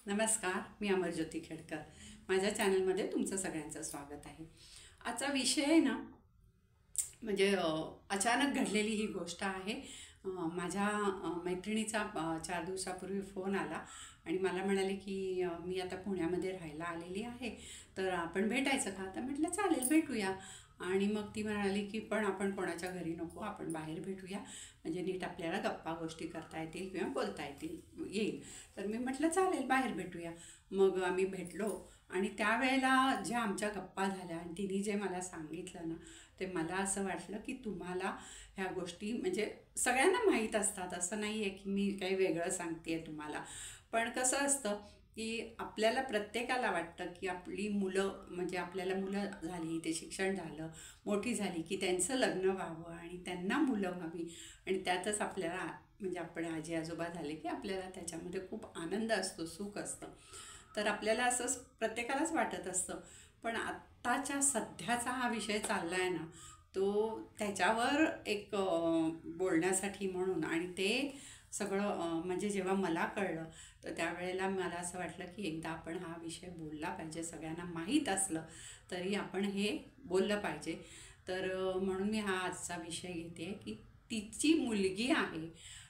नमस्कार, मी अमरज्योती खेडकर. माझ्या चॅनलमध्ये तुमचं सगळ्यांचं स्वागत आहे. आजचा विषय आहे ना, म्हणजे अचानक घडलेली ही गोष्ट आहे. माझ्या मैत्रिणीचा 4 दिवसापूर्वी फोन आला आणि मला म्हणाले की मी आता पुण्यामध्ये राहायला आलेली आहे, तर आपण भेटायचं का? तर म्हटलं चालेल, भेटूया. आणि मग ती म्हणाली की पण आपण कोणाच्या घरी नको, आपण बाहेर भेटूया, म्हणजे नीट आपल्याला गप्पा गोष्टी करता येतील किंवा बोलता येईल. तर मी म्हटलं चालेल, बाहेर भेटूया. मग आम्ही भेटलो आणि त्यावेळेला ज्या आमच्या गप्पा झाल्या आणि तिने जे मला सांगितलं ना, ते मला असं वाटलं की तुम्हाला ह्या गोष्टी म्हणजे सगळ्यांना माहीत असतात, असं नाही आहे की मी काही वेगळं सांगते आहे तुम्हाला. पण कसं असतं की आपल्याला प्रत्येकाला वाटतं की आपली मुलं, म्हणजे आपल्याला मुलं झाली, ते शिक्षण झालं, मोठी झाली की त्यांचं लग्न व्हावं आणि त्यांना मुलं व्हावी, आणि त्यातच आपल्याला म्हणजे आपण आजी आजोबा झाले की आपल्याला त्याच्यामध्ये खूप आनंद असतो, सुख असतं. तर आपल्याला असं प्रत्येकालाच वाटत असतं. पण आत्ताच्या सध्याचा हा विषय चालला आहे ना, तो त्याच्यावर एक बोलण्यासाठी म्हणून, आणि ते सगळं म्हणजे जेव्हा मला कळलं तर त्यावेळेला मला असं वाटलं की एकदा आपण हा विषय बोलला पाहिजे. सगळ्यांना माहीत असलं तरी आपण हे बोललं पाहिजे. तर म्हणून मी हा आजचा विषय घेते की तिची मुलगी आहे,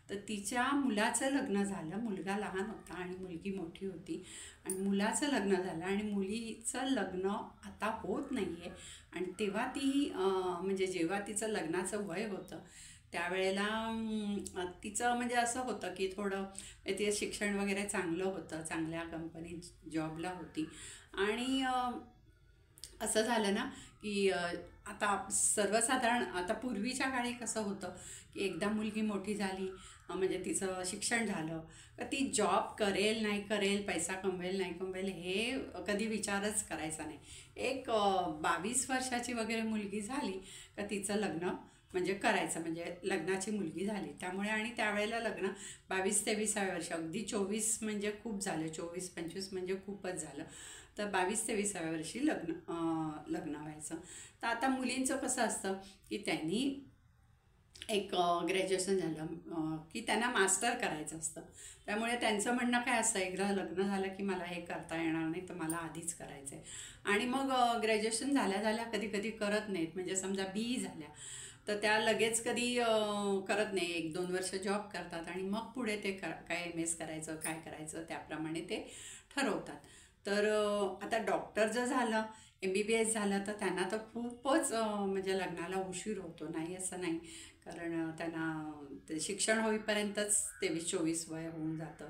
तर तिच्या मुलाचं लग्न झालं. मुलगा लहान होता आणि मुलगी मोठी होती, आणि मुलाचं लग्न झालं आणि मुलीचं लग्न आता होत नाही आहे. आणि तेव्हा ती म्हणजे जेव्हा तिचं लग्नाचं वय होतं त्यावेळेला तिचं म्हणजे असं होतं की थोडं तिचं शिक्षण वगैरे चांगलं होतं, चांगल्या कंपनीत जॉबला होती. आणि असं झालं ना की आता सर्वसाधारण आता पूर्वीच्या काळी कसं होतं की एकदा मुलगी मोठी झाली, म्हणजे तिचं शिक्षण झालं का ती जॉब करेल नाही करेल, पैसा कमवेल नाही कमवेल, हे कधी विचारच करायचा नाही. एक 22 वर्षाची वगैरे मुलगी झाली का तिचं लग्न म्हणजे करायचं, म्हणजे लग्नाची मुलगी झाली. त्यामुळे आणि त्यावेळेला लग्न 22-23व्या वर्ष, अगदी 24 म्हणजे खूप झालं, 24-25 म्हणजे खूपच झालं. तर 22-23व्या वर्षी लग्न व्हायचं. तर आता मुलींचं कसं असतं की त्यांनी एक ग्रॅज्युएशन झालं की त्यांना मास्टर करायचं असतं. त्यामुळे त्यांचं म्हणणं काय असतं, एकदा लग्न झालं की मला हे करता येणार नाही, तर मला आधीच करायचं आहे. आणि मग ग्रॅज्युएशन झाल्या झाल्या कधी कधी करत नाहीत, म्हणजे समजा BE झाल्या तर त्या लगेच कधी करत नाही, 1-2 वर्ष जॉब करतात आणि मग पुढे ते काय MS करायचं, काय करायचं त्याप्रमाणे ते ठरवतात. तर आता डॉक्टर जर झालं, MBBS झालं, तर त्यांना तर खूपच म्हणजे लग्नाला उशीर होतो, नाही असं नाही. कारण त्यांना ते शिक्षण होईपर्यंतच 23-24 वय होऊन जातं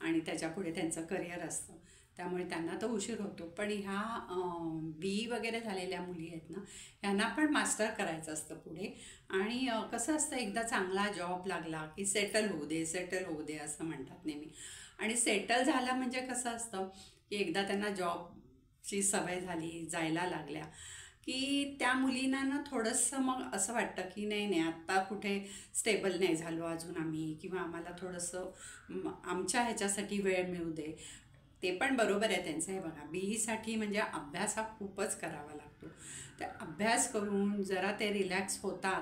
आणि त्याच्यापुढे त्यांचं करिअर असतं, त्यामुळे त्यांना तर उशीर होतो. पण ह्या BE वगैरे झालेल्या मुली आहेत ना, ह्यांना पण मास्टर करायचं असतं पुढे. आणि कसं असतं, एकदा चांगला जॉब लागला की सेटल होऊ दे असं म्हणतात नेहमी. आणि सेटल झालं म्हणजे कसं असतं की एकदा त्यांना जॉबची सवय झाली, जायला लागल्या की त्या मुलींना ना थोडंसं मग असं वाटतं की नाही नाही, आत्ता कुठे स्टेबल नाही झालो अजून आम्ही, किंवा आम्हाला थोडंसं आमच्या ह्याच्यासाठी वेळ मिळू दे. ते पण बरोबर आहे त्यांचं. हे बघा, BEसाठी म्हणजे अभ्यास हा खूपच करावा लागतो. तर अभ्यास करून जरा ते रिलॅक्स होतात,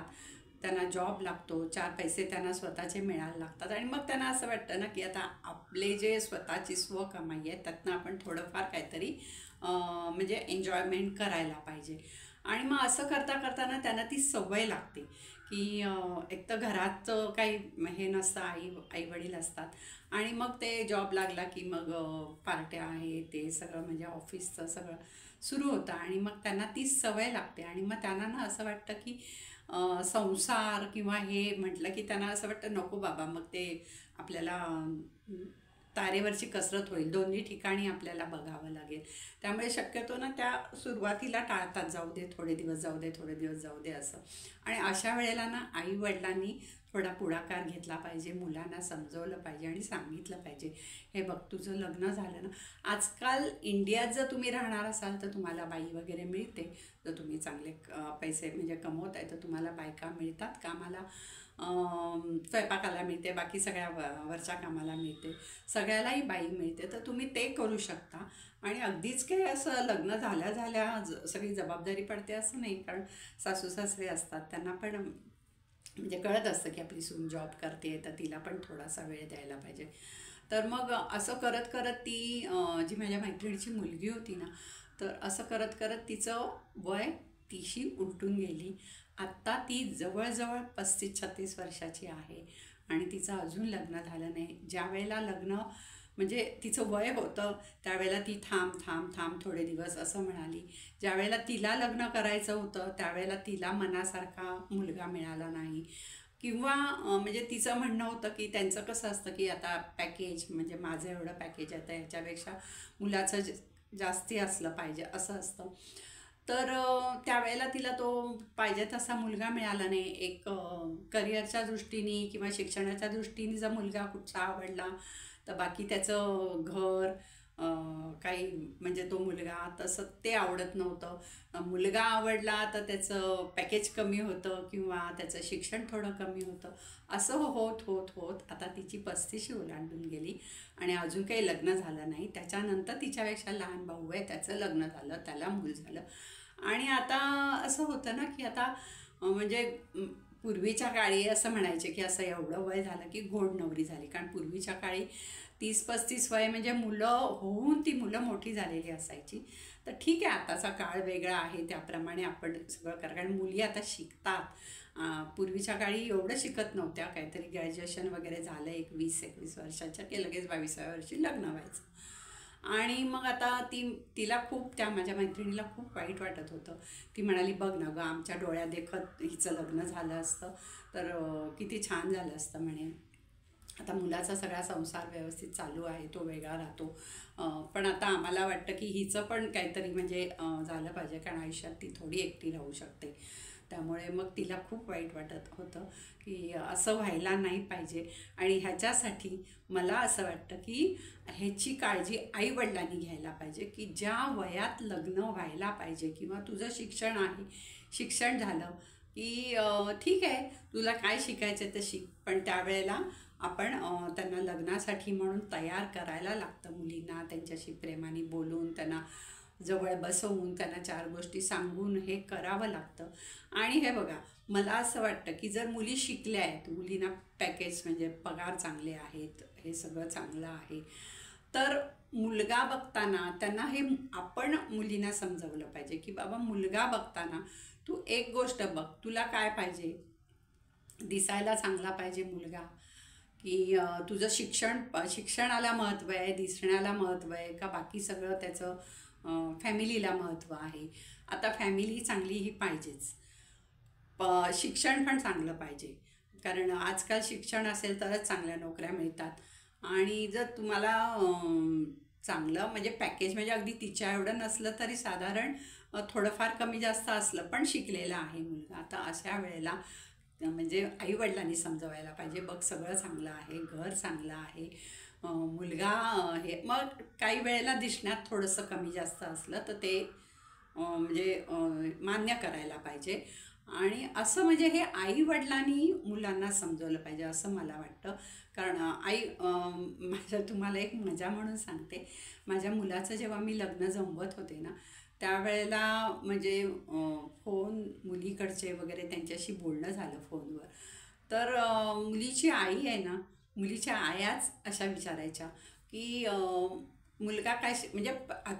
त्यांना जॉब लागतो, 4 पैसे त्यांना स्वतःचे मिळायला लागतात, आणि मग त्यांना असं वाटतं ना की आता आपले जे स्वतःची स्वकमाई आहे त्यातनं आपण थोडंफार काहीतरी म्हणजे एन्जॉयमेंट करायला पाहिजे. आणि मग असं करता करताना त्यांना ती सवय लागते की एक तर घरात काही हे नसतं, आईवडील असतात, आणि मग ते जॉब लागला की मग पार्ट्या आहे ते सगळं, म्हणजे ऑफिसचं सगळं सुरू होतं, आणि मग त्यांना ती सवय लागते. आणि मग त्यांना ना असं वाटतं की संसार किंवा हे म्हटलं की त्यांना असं वाटतं नको बाबा, मग ते आपल्याला तारेवरची कसरत होईल, दोन्ही ठिकाणी आपल्याला बघावं लागेल. त्यामुळे शक्यतो ना त्या सुरुवातीला टाळतात, जाऊ दे थोडे दिवस, जाऊ दे थोडे दिवस, जाऊ दे असं. आणि अशा वेळेला ना आईवडिलांनी थोडा पुढाकार घेतला पाहिजे, मुलांना समजवलं पाहिजे आणि सांगितलं पाहिजे, हे बघ तुझं लग्न झालं ना. आजकाल इंडियात जर तुम्ही राहणार असाल तर तुम्हाला बाई वगैरे मिळते, जर तुम्ही चांगले पैसे म्हणजे कमवत आहे तर तुम्हाला बायका मिळतात कामाला, स्वयंपाकाला मिळते, बाकी सगळ्या वरच्या कामाला मिळते, सगळ्यालाही बाई मिळते, तर तुम्ही ते करू शकता. आणि अगदीच काही असं लग्न झाल्या झाल्या सगळी जबाबदारी पडते असं नाही, कारण सासू सासरे असतात, त्यांना पण म्हणजे कळत असतं की आपली सून जॉब करते तर तिला पण थोडासा वेळ द्यायला पाहिजे. तर मग असं करत करत ती जी माझ्या मैत्रिणीची मुलगी होती ना, तर असं करत करत तिचं वय 30शी उलटून गेली. आत्ता ती जवळजवळ 35-36 वर्षाची आहे आणि तिचं अजून लग्न झालं नाही. ज्यावेळेला लग्न म्हणजे तिचं वय होतं त्यावेळेला ती थांब थांब थांब थोडे दिवस असं म्हणाली. ज्यावेळेला तिला लग्न करायचं होतं त्यावेळेला तिला मनासारखा मुलगा मिळाला नाही. किंवा म्हणजे तिचं म्हणणं होतं की त्यांचं कसं असतं की आता पॅकेज म्हणजे माझं एवढं पॅकेज आहे तर ह्याच्यापेक्षा मुलाचं जास्ती असलं पाहिजे असं असतं. तर त्यावेळेला तिला तो पाहिजे तसा मुलगा मिळाला नाही. एक करिअरच्या दृष्टीने किंवा शिक्षणाच्या दृष्टीने जर मुलगा कुठचा आवडला तर बाकी त्याचं घर काही म्हणजे तो मुलगा तसं ते आवडत नव्हतं. मुलगा आवडला तर त्याचं पॅकेज कमी होतं किंवा त्याचं शिक्षण थोडं कमी होतं. असं होत होत होत आता तिची 35शी ओलांडून गेली आणि अजून काही लग्न झालं नाही. त्याच्यानंतर तिच्यापेक्षा लहान भाऊ आहे, त्याचं लग्न झालं, त्याला मूल झालं. आणि आता असं होतं ना की आता म्हणजे पूर्वीच्या काळी असं म्हणायचे की असं एवढं वय झालं की घोड नवरी झाली. कारण पूर्वीच्या काळी 30-35 वय म्हणजे मुलं होऊन ती मुलं मोठी झालेली असायची. तर ठीक आहे, आताचा काळ वेगळा आहे, त्याप्रमाणे आपण सगळं करा. कारण मुली आता शिकतात. पूर्वीच्या काळी एवढं शिकत नव्हत्या. काहीतरी ग्रॅज्युएशन वगैरे झालं 21-21 वर्षाच्या की लगेच 22व्या वर्षी लग्न व्हायचं. आणि मग आता तिला खूप त्या माझ्या मैत्रिणीला खूप वाईट वाटत होतं. ती म्हणाली, बघ ना गं, आमच्या डोळ्या देखत हिचं लग्न झालं असतं तर किती छान झालं असतं म्हणे. आता मुलाचा सगळा संसार व्यवस्थित चालू आहे, तो वेगळा राहतो. पण आता आम्हाला वाटतं की हिचं पण काहीतरी म्हणजे झालं पाहिजे, कारण आयुष्यात ती थोडी एकटी राहू शकते. त्यामुळे मग तिला खूप वाईट वाटत होतं की असं व्हायला नाही पाहिजे. आणि ह्याच्यासाठी मला असं वाटतं की ह्याची काळजी आईवडिलांनी घ्यायला पाहिजे की ज्या वयात लग्न व्हायला पाहिजे किंवा तुझं शिक्षण आहे, शिक्षण झालं की ठीक आहे, तुला काय शिकायचं ते शिक. पण त्यावेळेला आपण त्यांना लग्नासाठी म्हणून तयार करायला लागतं. मुलींना त्यांच्याशी प्रेमाने बोलून, त्यांना जवळ बसवून, त्यांना 4 गोष्टी सांगून हे करावं लागतं. आणि हे बघा, मला असं वाटतं की जर मुली शिकल्या आहेत, मुलींना पॅकेज म्हणजे पगार चांगले आहेत, हे सगळं चांगलं आहे, तर मुलगा बघताना त्यांना हे आपण मुलींना समजवलं पाहिजे की बाबा मुलगा बघताना तू एक गोष्ट बघ, तुला काय पाहिजे. दिसायला चांगला पाहिजे मुलगा की तुझं शिक्षणाला महत्त्व आहे, दिसण्याला महत्त्व आहे का बाकी सगळं त्याचं फॅमिलीला महत्त्व आहे. आता फॅमिली चांगली ही पाहिजेच, शिक्षण पण चांगलं पाहिजे. कारण आजकाल शिक्षण असेल तरच चांगल्या नोकऱ्या मिळतात. आणि जर तुम्हाला चांगलं म्हणजे पॅकेज म्हणजे अगदी तिच्या एवढं नसलं तरी साधारण थोडंफार कमी जास्त असलं पण शिकलेला आहे मुलगा, आता अशा वेळेला म्हणजे आईवडिलांनी समजवायला पाहिजे, बघ सगळं चांगलं आहे, घर चांगलं आहे, मुलगा हे. मग काही वेळेला दिसण्यात थोडंसं कमी जास्त असलं तर ते म्हणजे मान्य करायला पाहिजे. आणि असं म्हणजे हे आईवडिलांनी मुलांना समजवलं पाहिजे असं मला वाटतं. कारण माझ्या तुम्हाला एक मजा म्हणून सांगते, माझ्या मुलाचं जेव्हा मी लग्न जमवत होते ना त्यावेळेला म्हणजे फोन मुलीकडचे वगैरे त्यांच्याशी बोलणं झालं फोनवर. तर मुलीची आई आहे ना, मुलीच्या आयाच अशा विचारायच्या की मुलगा काय म्हणजे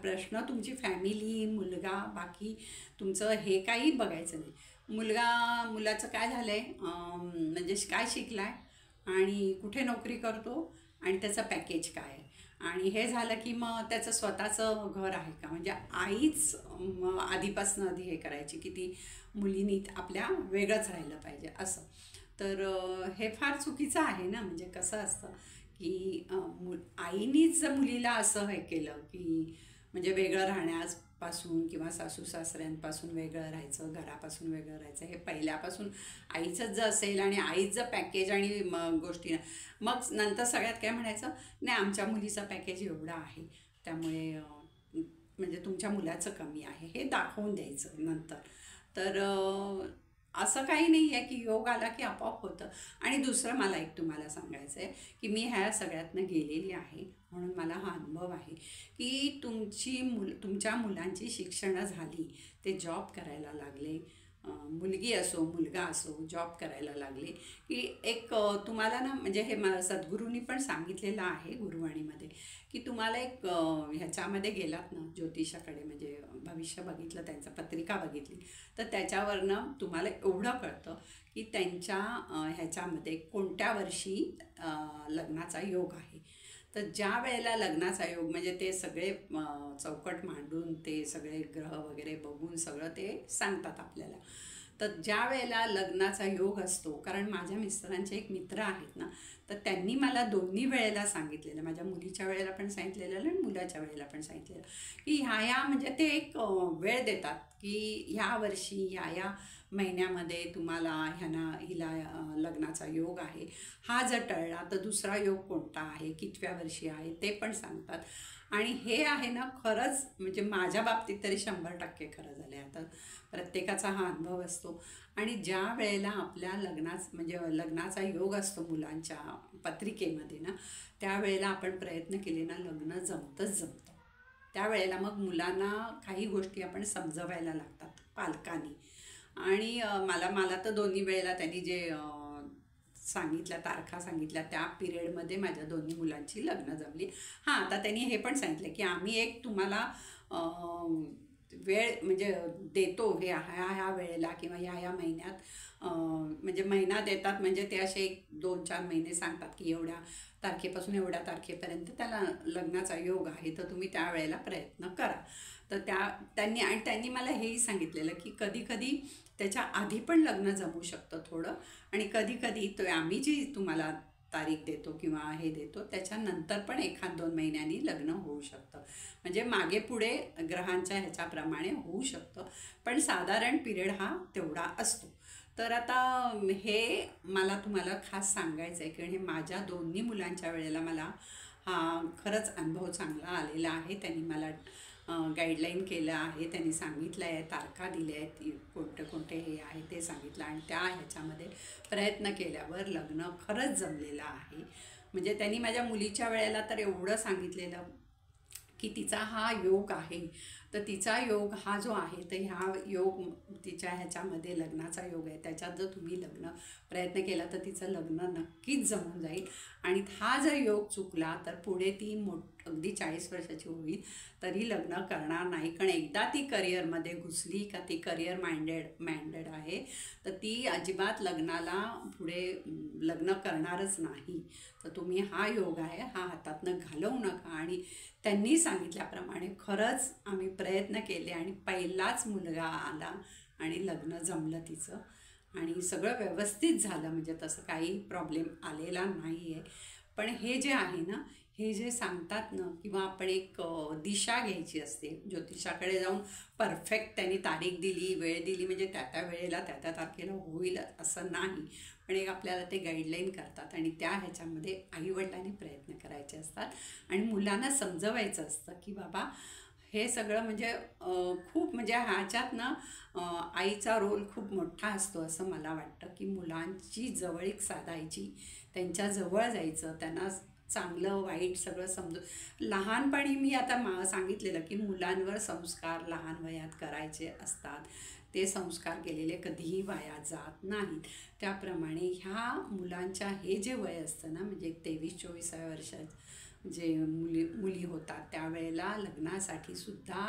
प्रश्न तुमची फॅमिली, मुलगा, बाकी तुमचं हे काही बघायचं नाही. मुलाचं काय झालं आहे, म्हणजे काय शिकला आहे आणि कुठे नोकरी करतो आणि त्याचं पॅकेज काय आहे. आणि हे झालं की मग त्याचं स्वतःचं घर आहे का. म्हणजे आईच आधीपासून आधी हे करायची की ती मुलींनी आपल्या वेगळंच राहिलं पाहिजे असं. तर हे फार चुकीचं आहे ना. म्हणजे कसं असतं की आईनीच जर मुलीला असं हे केलं की म्हणजे वेगळं राहण्यापासून किंवा सासू सासऱ्यांपासून वेगळं राहायचं, घरापासून वेगळं राहायचं, हे पहिल्यापासून आईचंच जर असेल आणि आईच जर पॅकेज आणि गोष्टी, मग नंतर सगळ्यात काय म्हणायचं, नाही आमच्या मुलीचं पॅकेज एवढं आहे त्यामुळे म्हणजे तुमच्या मुलाचं कमी आहे, हे दाखवून द्यायचं नंतर. तर असं काही नाही आहे की योग आला की आपोआप होतं. आणि दुसरं मला एक तुम्हाला सांगायचं आहे की मी ह्या सगळ्यातनं गेलेली आहे म्हणून मला हा अनुभव आहे की तुमच्या मुलांची शिक्षणं झाली, ते जॉब करायला लागले, मुलगी असो मुलगा असो जॉब करायला लागले की एक तुम्हाला ना म्हणजे हे सद्गुरूंनी पण सांगितलेलं आहे गुरुवाणीमध्ये की तुम्हाला एक ह्याच्यामध्ये गेलात ना ज्योतिषाकडे म्हणजे भविष्य बघितलं त्यांचं पत्रिका बघितली तर त्याच्यावरनं तुम्हाला एवढं कळतं की त्यांच्या ह्याच्यामध्ये कोणत्या वर्षी लग्नाचा योग आहे. तर ज्या वेळेला लग्नाचा योग म्हणजे ते सगळे चौकट मांडून ते सगळे ग्रह वगैरे बघून सगळं ते सांगतात आपल्याला. तर ज्या वेळेला लग्नाचा योग असतो कारण माझ्या मिस्टरांचे एक मित्र आहेत ना तर त्यांनी मला दोन्ही वेळेला सांगितलेलं माझ्या मुलीच्या वेळेला पण सांगितलेलं आणि मुलाच्या वेळेला पण सांगितलेलं की ह्या म्हणजे ते एक वेळ देतात की ह्या वर्षी ह्या महिन्यामध्ये तुम्हाला हिला लग्नाचा योग आहे. हा जर टळला तर दुसरा योग कोणता आहे कितव्या वर्षी आहे ते पण सांगतात. आणि हे आहे ना खरंच म्हणजे माझ्या बाबतीत तरी 100% खरं झालं आहे. आता प्रत्येकाचा हा अनुभव असतो आणि ज्या वेळेला आपल्या म्हणजे लग्नाचा योग असतो मुलांच्या पत्रिकेमध्ये ना त्यावेळेला आपण प्रयत्न केले ना लग्न जमतं. त्यावेळेला मग मुलांना काही गोष्टी आपण समजवायला लागतात पालकांनी. आणि मला तर दोन्ही वेळेला त्यांनी जे सांगितल्या तारखा सांगितल्या त्या पिरियडमध्ये माझ्या दोन्ही मुलांची लग्न जमली. हां आता त्यांनी हे पण सांगितलं की आम्ही एक तुम्हाला वेळ म्हणजे देतो ह्या वेळेला किंवा ह्या महिन्यात म्हणजे महिना देतात म्हणजे ते असे 2-4 महिने सांगतात की एवढ्या तारखेपासून एवढ्या तारखेपर्यंत त्याला लग्नाचा योग आहे तर तुम्ही त्यावेळेला प्रयत्न करा. तर त्यांनी मला हेही सांगितलेलं की कधी त्याच्या आधी पण लग्न जमू शकतं थोडं आणि कधी तो आम्ही जी तुम्हाला तारीख देतो किंवा हे देतो त्याच्यानंतर पण 1-2 महिन्यांनी लग्न होऊ शकतं. म्हणजे मागे पुढे ग्रहांच्या ह्याच्याप्रमाणे होऊ शकतं पण साधारण पिरियड हा तेवढा असतो. तर आता हे मला तुम्हाला खास सांगायचं आहे की हे माझ्या दोन्ही मुलांच्या वेळेला मला हा खरंच अनुभव चांगला आलेला आहे. त्यांनी मला गाईडलाईन केलं आहे त्यांनी सांगितलं आहे तारखा दिल्या आहेत कोणते हे आहे ते सांगितलं आणि त्या ह्याच्यामध्ये प्रयत्न केल्यावर लग्न खरंच जमलेलं आहे. म्हणजे त्यांनी माझ्या मुलीच्या वेळेला तर एवढं सांगितलेलं की तिचा हा योग आहे तर तिचा योग हा जो आहे तर ह्या योग तिच्या ह्याच्यामध्ये लग्नाचा योग आहे त्याच्यात जर तुम्ही प्रयत्न केला तर तिचं लग्न नक्कीच जमून जाईल. आणि हा जर योग चुकला तर पुढे ती अगदी 40 वर्षाची होईल तरी लग्न करणार नाही. कारण एकदा ती करिअरमध्ये घुसली का ती करिअर माइंडेड आहे तर ती अजिबात लग्नाला पुढे लग्न करणारच नाही. तर तुम्ही हा योग आहे हा हातातनं घालवू नका. आणि त्यांनी सांगितल्याप्रमाणे खरंच आम्ही प्रयत्न केले आणि पहिलाच मुलगा आला आणि लग्न जमलं तिचं आणि सगळं व्यवस्थित झालं म्हणजे तसं काही प्रॉब्लेम आलेला नाही आहे. पण हे जे आहे ना हे जे सांगतात ना किंवा आपण एक दिशा घ्यायची असते ज्योतिषाकडे जाऊन परफेक्ट त्यांनी तारीख दिली वेळ दिली म्हणजे त्या वेळेला त्या तारखेला होईल असं नाही. पण एक आपल्याला ते गाईडलाईन करतात आणि त्या ह्याच्यामध्ये आईवडिलांनी प्रयत्न करायचे असतात आणि मुलांना समजवायचं असतं की बाबा हे सगळं म्हणजे खूप म्हणजे ह्याच्यात ना आईचा रोल खूप मोठा असतो असं मला वाटतं. की मुलांची जवळीक साधायची त्यांच्या जवळ जायचं त्यांना चांगलं वाईट सगळं समजून लहानपणी मी आता सांगितलेलं की मुलांवर संस्कार लहान वयात करायचे असतात. ते संस्कार केलेले कधीही वाया जात नाहीत. त्याप्रमाणे ह्या मुलांच्या हे जे वय असतं ना म्हणजे 23-24 वर्षात जे मुली होतात त्यावेळेला लग्नासाठी सुद्धा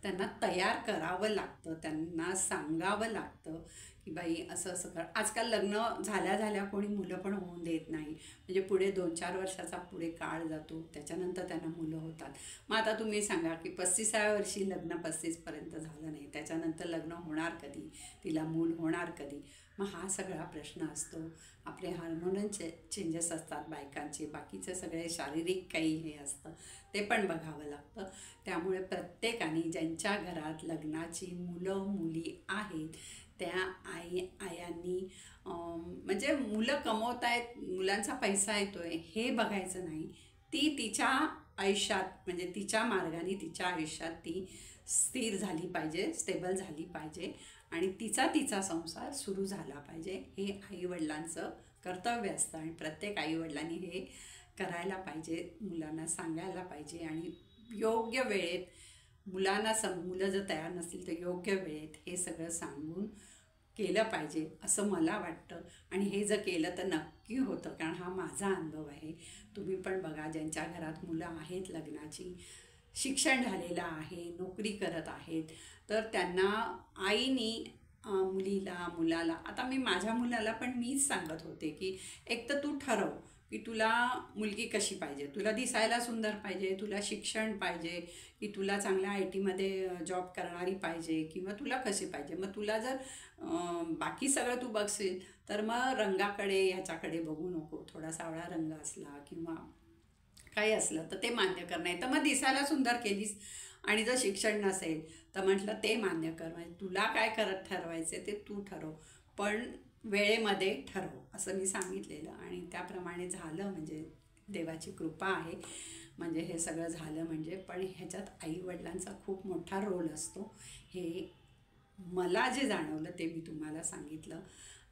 त्यांना तयार करावं लागतं. त्यांना सांगावं लागतं की बाई असं कर. आजकाल लग्न झाल्या कोणी मुलं पण होऊन देत नाही. म्हणजे पुढे 2-4 वर्षाचा पुढे काळ जातो त्याच्यानंतर त्यांना मुलं होतात. मग आता तुम्ही सांगा की 35व्या वर्षी लग्न 35पर्यंत झालं नाही त्याच्यानंतर लग्न होणार कधी तिला मूल होणार कधी. मग हा सगळा प्रश्न असतो. आपले हार्मोनल चेंजेस असतात बायकांचे बाकीचे सगळे शारीरिक काही हे असतं ते पण बघावं लागतं. त्यामुळे प्रत्येकाने ज्यांच्या घरात लग्नाची मुलं मुली आहेत त्या आयांनी म्हणजे मुलं कमवत आहेत मुलांचा पैसा येतोय हे बघायचं नाही. ती तिच्या आयुष्यात म्हणजे तिच्या मार्गाने तिच्या आयुष्यात ती स्थिर झाली पाहिजे स्टेबल झाली पाहिजे आणि तिचा संसार सुरू झाला पाहिजे. हे आईवडिलांचं कर्तव्य असतं आणि प्रत्येक आईवडिलांनी हे करायला पाहिजे मुलांना सांगायला पाहिजे. आणि योग्य वेळेत मुलं जर तयार नसतील तर योग्य वेळेत हे सगळं सांगून केलं पाहिजे असं मला वाटतं. आणि हे जर केलं तर नक्की होतं, कारण हा माझा अनुभव आहे. तुम्ही पण बघा, ज्यांच्या घरात मुलं आहेत लग्नाची, शिक्षण झालेलं आहे, नोकरी करत आहेत, तर त्यांना आईनी मुलाला, आता मी माझ्या मुलाला पण मीच सांगत होते की एक तर तू ठरव की तुला मुलगी कशी पाहिजे. तुला दिसायला सुंदर पाहिजे, तुला शिक्षण पाहिजे, की तुला चांगल्या IT मध्ये जॉब करणारी पाहिजे, किंवा तुला कशी पाहिजे. मग तुला जर बाकी सगळं तू बघशील तर मग रंगाकडे ह्याच्याकडे बघू नको. थोडा सावळा रंग असला किंवा काही असलं तर ते मान्य कर. नाही तर मग दिसायला सुंदर केलीस आणि जर शिक्षण नसेल तर म्हटलं ते मान्य कर. म्हणजे तुला काय करत ठरवायचं ते तू ठरव, पण वेळेमध्ये ठरव असं मी सांगितलेलं. आणि त्याप्रमाणे झालं. म्हणजे देवाची कृपा आहे, म्हणजे हे सगळं झालं. म्हणजे पण ह्याच्यात आईवडिलांचा खूप मोठा रोल असतो. हे मला जे जाणवलं ते मी तुम्हाला सांगितलं.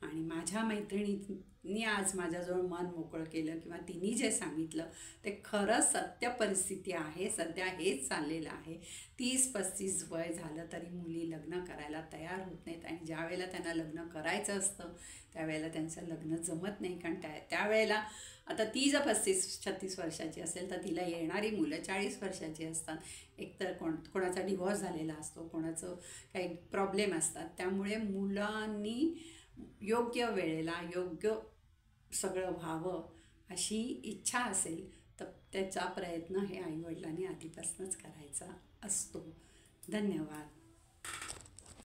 आणि माझ्या मैत्रिणींनी आज माझ्याजवळ मन मोकळं केलं, किंवा तिने जे सांगितलं ते खरंच सत्य परिस्थिती आहे. सध्या हेच चाललेलं आहे. 30-35 वय झालं तरी मुली लग्न करायला तयार होत नाहीत. आणि ज्या वेळेला त्यांना लग्न करायचं असतं त्यावेळेला त्यांचं लग्न जमत नाही. कारण त्यावेळेला आता ती जर 35-36 वर्षाची असेल तर तिला येणारी मुलं 40 वर्षाची असतात. एकतर कोणाचा डिवॉर्स झालेला असतो, कोणाचं काही प्रॉब्लेम असतात. त्यामुळे मुलांनी योग्य वेळेला योग्य सगळं व्हावं अशी इच्छा असेल तर त्याचा प्रयत्न हे आईवडिलांनी आधीपासूनच करायचा असतो. धन्यवाद.